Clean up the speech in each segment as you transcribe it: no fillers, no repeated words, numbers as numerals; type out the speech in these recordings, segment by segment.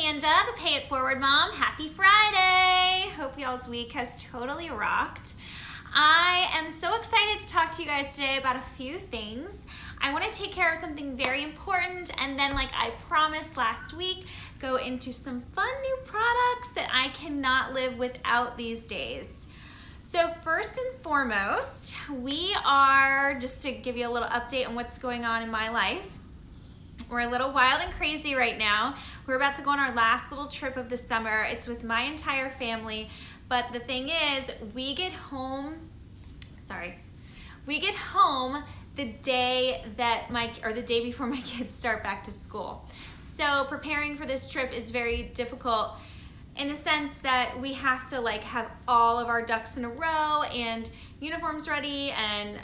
Amanda, the Pay It Forward Mom. Happy Friday! Hope y'all's week has totally rocked. I am so excited to talk to you guys today about a few things. I want to take care of something very important, and then, like I promised last week, go into some fun new products that I cannot live without these days. So first and foremost, we are, just to give you a little update on what's going on in my life, we're a little wild and crazy right now. We're about to go on our last little trip of the summer. It's with my entire family, but the thing is, we get home the day that the day before my kids start back to school. So preparing for this trip is very difficult in the sense that we have to have all of our ducks in a row and uniforms ready, and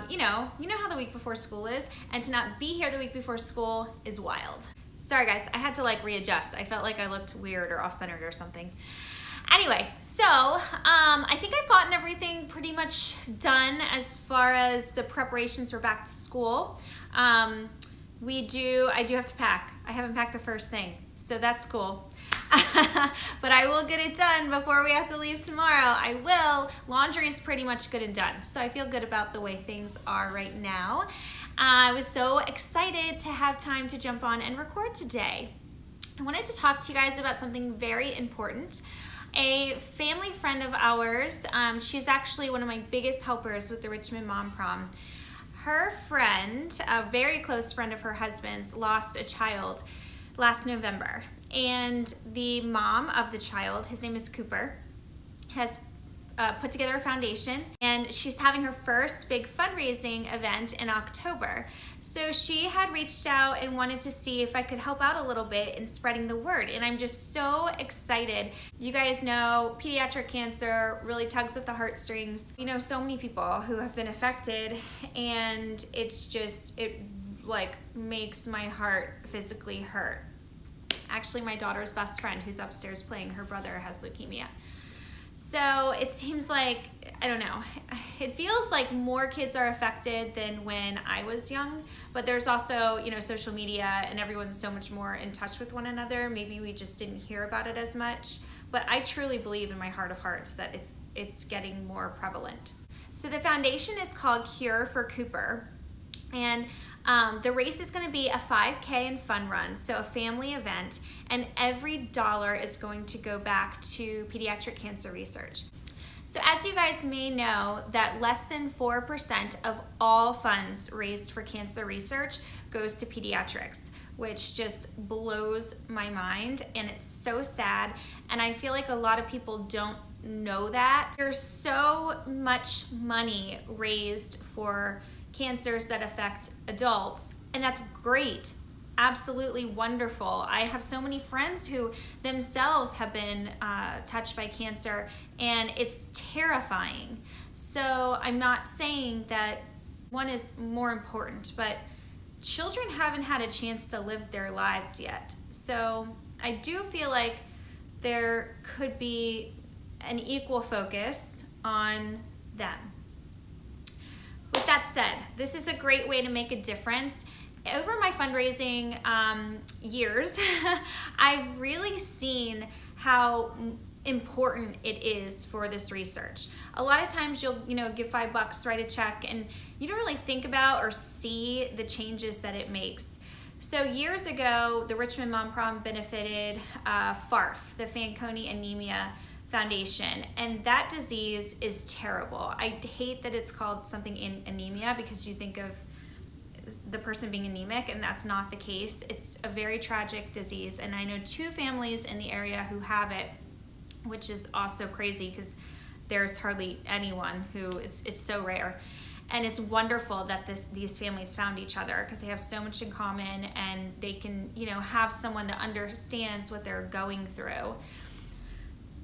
you know how the week before school is, and to not be here the week before school is wild. Sorry guys, I had to readjust. I felt like I looked weird or off-centered or something. Anyway, so I think I've gotten everything pretty much done as far as the preparations for back to school. I do have to pack. I haven't packed the first thing, so that's cool. But I will get it done before we have to leave tomorrow. I will. Laundry is pretty much good and done, so I feel good about the way things are right now. I was so excited to have time to jump on and record today. I wanted to talk to you guys about something very important. A family friend of ours, she's actually one of my biggest helpers with the Richmond Mom Prom. Her friend, a very close friend of her husband's, lost a child last November. And the mom of the child, his name is Cooper, has put together a foundation, and she's having her first big fundraising event in October. So she had reached out and wanted to see if I could help out a little bit in spreading the word, and I'm just so excited. You guys know pediatric cancer really tugs at the heartstrings. You know, so many people who have been affected, and it makes my heart physically hurt. Actually, my daughter's best friend, who's upstairs playing, her brother has leukemia. So it seems like, I don't know, it feels like more kids are affected than when I was young, but there's also, social media, and everyone's so much more in touch with one another. Maybe we just didn't hear about it as much, but I truly believe in my heart of hearts that it's getting more prevalent. So the foundation is called Cure for Cooper, and the race is going to be a 5K and fun run, so a family event, and every dollar is going to go back to pediatric cancer research. So as you guys may know, that less than 4% of all funds raised for cancer research goes to pediatrics, which just blows my mind, and it's so sad, and I feel like a lot of people don't know that. There's so much money raised for cancers that affect adults, and that's great, absolutely wonderful. I have so many friends who themselves have been touched by cancer, and it's terrifying. So I'm not saying that one is more important, but children haven't had a chance to live their lives yet. So I do feel like there could be an equal focus on them. With that said, this is a great way to make a difference. Over my fundraising years, I've really seen how important it is for this research. A lot of times you'll give $5, write a check, and you don't really think about or see the changes that it makes. So years ago, the Richmond Mom Prom benefited FARF, the Fanconi Anemia Foundation, and that disease is terrible. I hate that it's called something in anemia, because you think of the person being anemic, and that's not the case. It's a very tragic disease, and I know 2 families in the area who have it, which is also crazy because there's hardly anyone who, it's so rare. And it's wonderful that these families found each other, because they have so much in common, and they can have someone that understands what they're going through.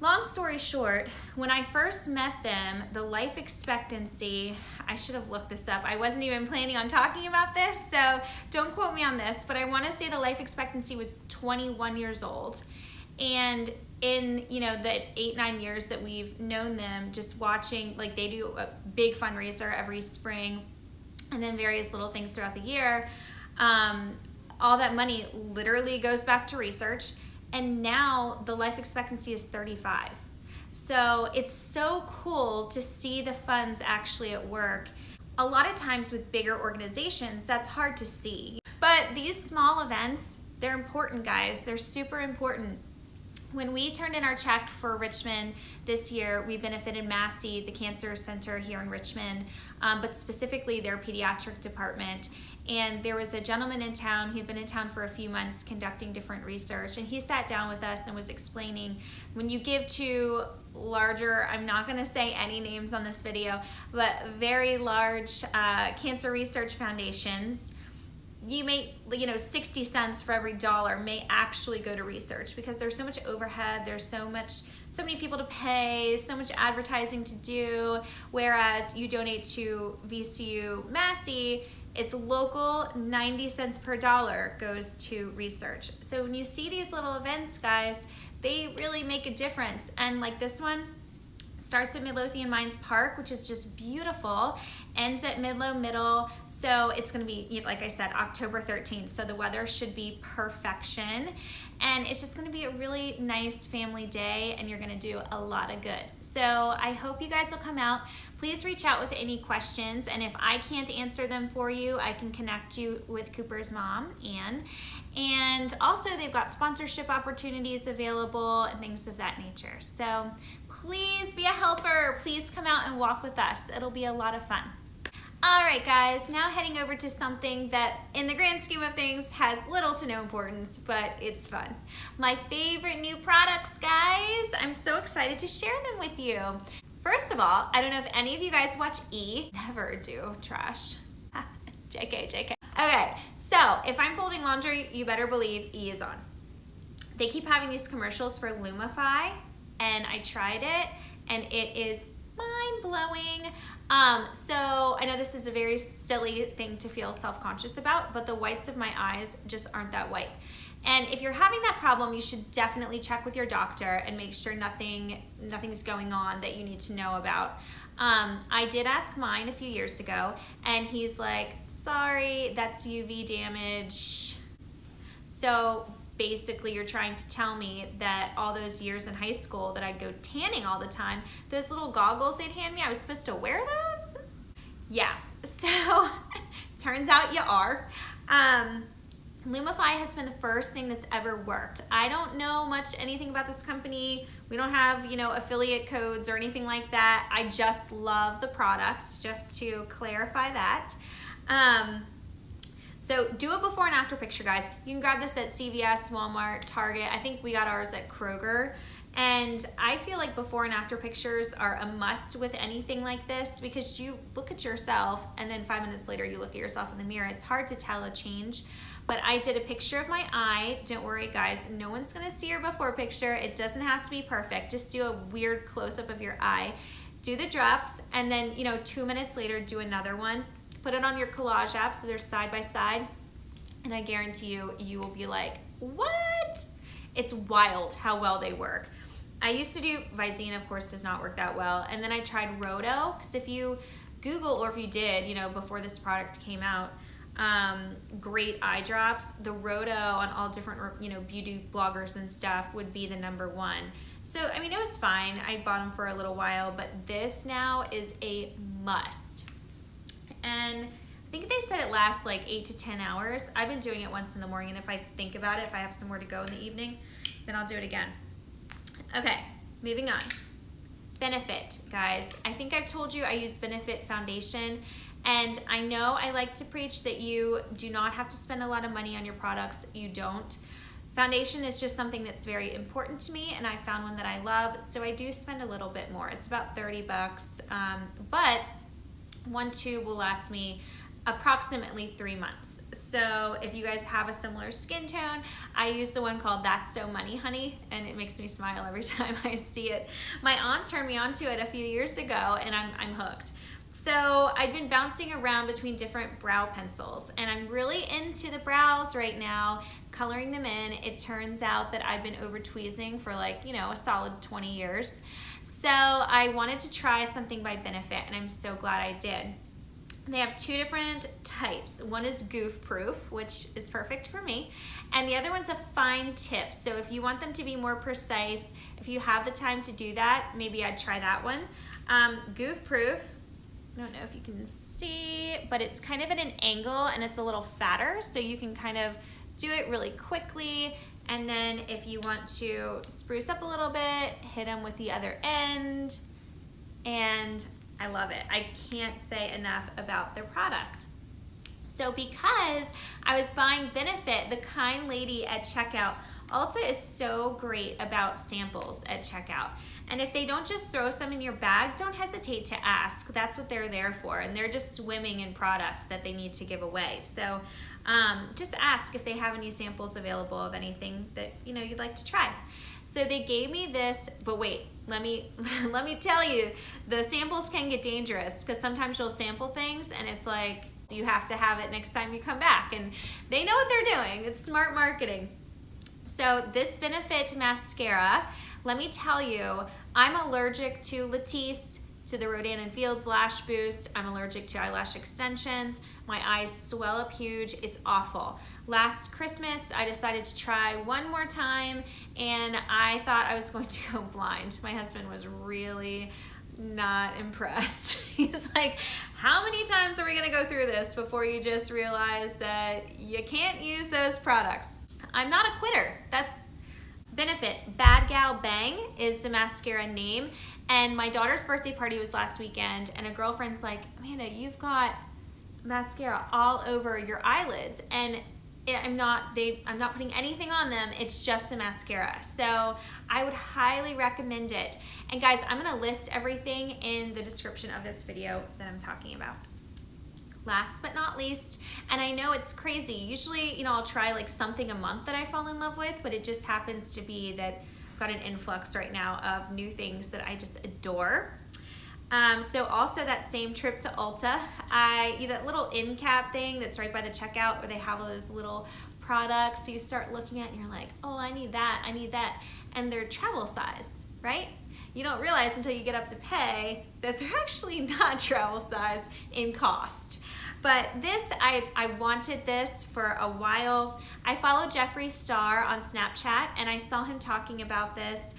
Long story short, when I first met them, the life expectancy, I should have looked this up. I wasn't even planning on talking about this, so don't quote me on this, but I want to say the life expectancy was 21 years old. And in the 8-9 years that we've known them, just watching, they do a big fundraiser every spring, and then various little things throughout the year, all that money literally goes back to research. and now the life expectancy is 35. So it's so cool to see the funds actually at work. A lot of times with bigger organizations, that's hard to see. But these small events, they're important, guys. They're super important. When we turned in our check for Richmond this year, we benefited Massey, the cancer center here in Richmond, but specifically their pediatric department. And there was a gentleman in town, he'd been in town for a few months conducting different research, and he sat down with us and was explaining, when you give to larger, I'm not gonna say any names on this video, but very large cancer research foundations, you may, 60 cents for every dollar may actually go to research, because there's so much overhead, there's so many people to pay, so much advertising to do, whereas you donate to VCU Massey, it's local, 90 cents per dollar goes to research. So when you see these little events, guys, they really make a difference. And like this one, starts at Midlothian Mines Park, which is just beautiful, ends at Midlow Middle. So it's gonna be, like I said, October 13th. So the weather should be perfection. And it's just gonna be a really nice family day, and you're gonna do a lot of good. So I hope you guys will come out. Please reach out with any questions, and if I can't answer them for you, I can connect you with Cooper's mom, Anne. And also they've got sponsorship opportunities available and things of that nature. So please be a helper. Please come out and walk with us. It'll be a lot of fun. All right, guys, now heading over to something that in the grand scheme of things has little to no importance, but it's fun. My favorite new products, guys. I'm so excited to share them with you. First of all, I don't know if any of you guys watch E. Never do, trash. JK, JK. Okay, so if I'm folding laundry, you better believe E is on. They keep having these commercials for Lumify, and I tried it, and it is mind-blowing. So I know this is a very silly thing to feel self-conscious about, but the whites of my eyes just aren't that white. And if you're having that problem, you should definitely check with your doctor and make sure nothing's going on that you need to know about. I did ask mine a few years ago, and he's like, sorry, that's UV damage. So basically you're trying to tell me that all those years in high school that I'd go tanning all the time, those little goggles they'd hand me, I was supposed to wear those? Yeah, so turns out you are. Lumify has been the first thing that's ever worked. I don't know anything about this company. We don't have, affiliate codes or anything like that. I just love the product, just to clarify that. So do a before and after picture, guys. You can grab this at CVS, Walmart, Target. I think we got ours at Kroger. And I feel like before and after pictures are a must with anything like this, because you look at yourself and then 5 minutes later you look at yourself in the mirror. It's hard to tell a change. But I did a picture of my eye. Don't worry, guys. No one's gonna see your before picture. It doesn't have to be perfect. Just do a weird close-up of your eye. Do the drops, and then 2 minutes later, do another one. Put it on your collage app so they're side by side. And I guarantee you, you will be like, what? It's wild how well they work. I used to do, Visine of course does not work that well. And then I tried Roto, because if you Google, or if you did, before this product came out, great eye drops, the Roto on all different, beauty bloggers and stuff would be the #1. So, I mean, it was fine. I bought them for a little while, but this now is a must. And I think they said it lasts like 8 to 10 hours. I've been doing it once in the morning, and if I think about it, if I have somewhere to go in the evening, then I'll do it again. Okay, moving on. Benefit, guys. I think I've told you I use Benefit Foundation, and I know I like to preach that you do not have to spend a lot of money on your products. You don't. Foundation is just something that's very important to me, and I found one that I love, so I do spend a little bit more. It's about 30 bucks, but one tube will last me approximately 3 months. So if you guys have a similar skin tone, I use the one called That's So Money Honey, and it makes me smile every time I see it. My aunt turned me onto it a few years ago, and I'm hooked. So I've been bouncing around between different brow pencils, and I'm really into the brows right now, coloring them in. It turns out that I've been over tweezing for a solid 20 years. So I wanted to try something by Benefit, and I'm so glad I did. They have two different types. One is goof proof, which is perfect for me, and the other one's a fine tip. So if you want them to be more precise, if you have the time to do that, maybe I'd try that one. Goof proof, I don't know if you can see, but it's kind of at an angle and it's a little fatter, so you can kind of do it really quickly. And then if you want to spruce up a little bit, hit them with the other end, and I love it. I can't say enough about their product. So because I was buying Benefit, the kind lady at checkout, Ulta is so great about samples at checkout. And if they don't just throw some in your bag, don't hesitate to ask. That's what they're there for, and they're just swimming in product that they need to give away. So just ask if they have any samples available of anything that you'd like to try. So they gave me this, but wait, let me tell you, the samples can get dangerous because sometimes you'll sample things and it's like you have to have it next time you come back, and they know what they're doing. It's smart marketing. So this Benefit mascara, let me tell you, I'm allergic to Latisse, to the Rodan & Fields Lash Boost. I'm allergic to eyelash extensions. My eyes swell up huge. It's awful. Last Christmas, I decided to try one more time, and I thought I was going to go blind. My husband was really not impressed. He's like, how many times are we gonna go through this before you just realize that you can't use those products? I'm not a quitter. That's Benefit. Bad Gal Bang is the mascara name. And my daughter's birthday party was last weekend, and a girlfriend's like, Amanda, you've got mascara all over your eyelids, and I'm not putting anything on them. It's just the mascara. So I would highly recommend it. And guys, I'm gonna list everything in the description of this video that I'm talking about. Last but not least, and I know it's crazy, usually, I'll try like something a month that I fall in love with, but it just happens to be that I've got an influx right now of new things that I just adore. So also that same trip to Ulta, that little end cap thing that's right by the checkout where they have all those little products, so you start looking at and you're like, oh, I need that, and they're travel size, right? You don't realize until you get up to pay that they're actually not travel size in cost. But this, I wanted this for a while. I follow Jeffree Star on Snapchat, and I saw him talking about this.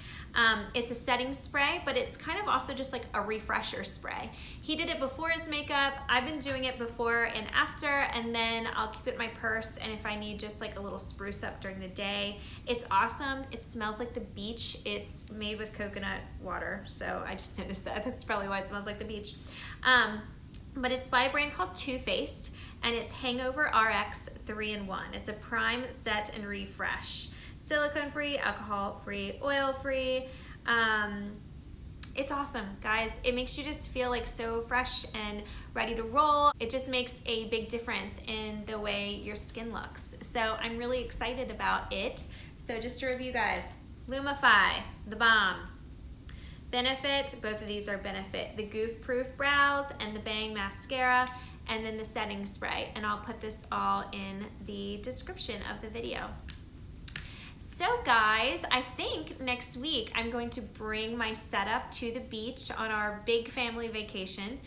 It's a setting spray, but it's kind of also just like a refresher spray. He did it before his makeup. I've been doing it before and after, and then I'll keep it in my purse, and if I need just like a little spruce up during the day. It's awesome. It smells like the beach. It's made with coconut water, so I just noticed that. That's probably why it smells like the beach. But it's by a brand called Too Faced, and it's Hangover RX 3-in-1. It's a prime, set, and refresh. Silicone-free, alcohol-free, oil-free. It's awesome, guys. It makes you just feel like so fresh and ready to roll. It just makes a big difference in the way your skin looks. So I'm really excited about it. So just to review, guys, Lumify, the bomb. Benefit, both of these are Benefit. The Goof Proof Brows and the Bang Mascara, and then the setting spray. And I'll put this all in the description of the video. So guys, I think next week I'm going to bring my setup to the beach on our big family vacation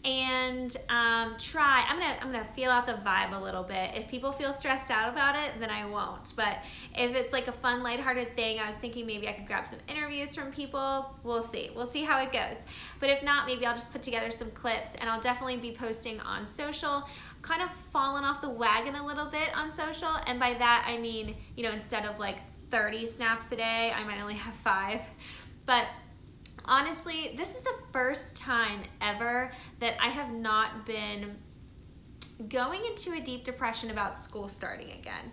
and I'm gonna feel out the vibe a little bit. If people feel stressed out about it, then I won't. But if it's like a fun, lighthearted thing, I was thinking maybe I could grab some interviews from people. We'll see how it goes. But if not, maybe I'll just put together some clips, and I'll definitely be posting on social. Kind of fallen off the wagon a little bit on social, and by that I mean, instead of like 30 snaps a day, I might only have 5. But honestly, this is the first time ever that I have not been going into a deep depression about school starting again.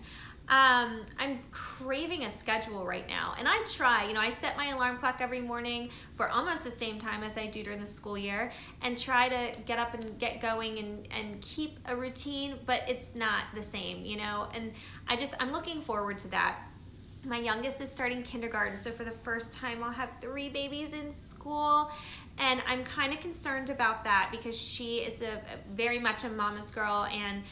I'm craving a schedule right now, and I try, I set my alarm clock every morning for almost the same time as I do during the school year and try to get up and get going and keep a routine, but it's not the same, and I'm looking forward to that. My youngest is starting kindergarten, so for the first time I'll have 3 babies in school, and I'm kind of concerned about that because she is very much a mama's girl, and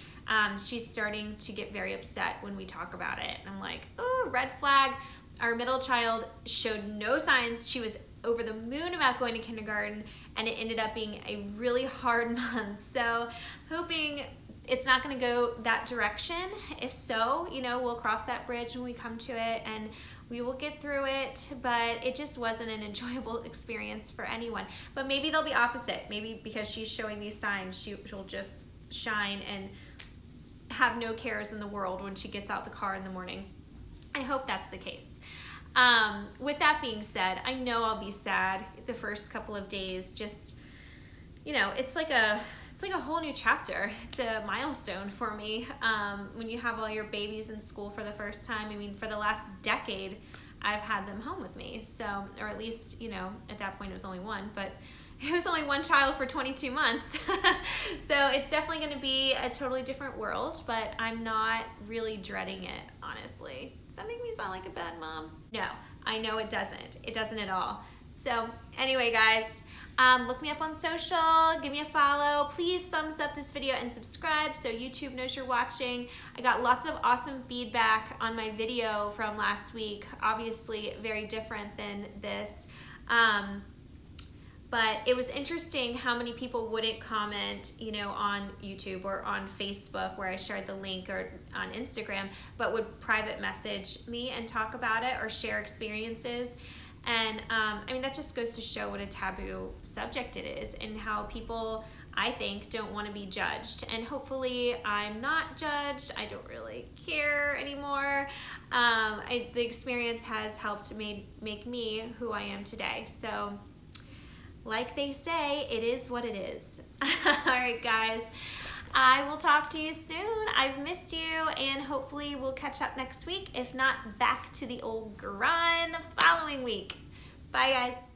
she's starting to get very upset when we talk about it. And I'm like, oh, red flag. Our middle child showed no signs. She was over the moon about going to kindergarten, and it ended up being a really hard month. So hoping it's not going to go that direction. If so, you know, we'll cross that bridge when we come to it, and we will get through it. But it just wasn't an enjoyable experience for anyone. But maybe they'll be opposite. Maybe because she's showing these signs, she'll just shine and have no cares in the world when she gets out the car in the morning. I hope that's the case. With that being said, I know I'll be sad the first couple of days. Just, you know, it's like a whole new chapter. It's a milestone for me when you have all your babies in school for the first time. I mean, for the last decade, I've had them home with me. So, or at least, you know, at that point it was only one, but it was only one child for 22 months. So it's definitely going to be a totally different world, but I'm not really dreading it, honestly. Does that make me sound like a bad mom? No, I know it doesn't. It doesn't at all. So anyway, guys, look me up on social, give me a follow. Please thumbs up this video and subscribe so YouTube knows you're watching. I got lots of awesome feedback on my video from last week. Obviously very different than this. But it was interesting how many people wouldn't comment, you know, on YouTube or on Facebook where I shared the link, or on Instagram, but would private message me and talk about it or share experiences. And I mean, that just goes to show what a taboo subject it is, and how people, I think, don't want to be judged. And hopefully I'm not judged. I don't really care anymore. The experience has helped make me who I am today. So, like they say, it is what it is. All right, guys. I will talk to you soon. I've missed you, and hopefully we'll catch up next week. If not, back to the old grind the following week. Bye, guys.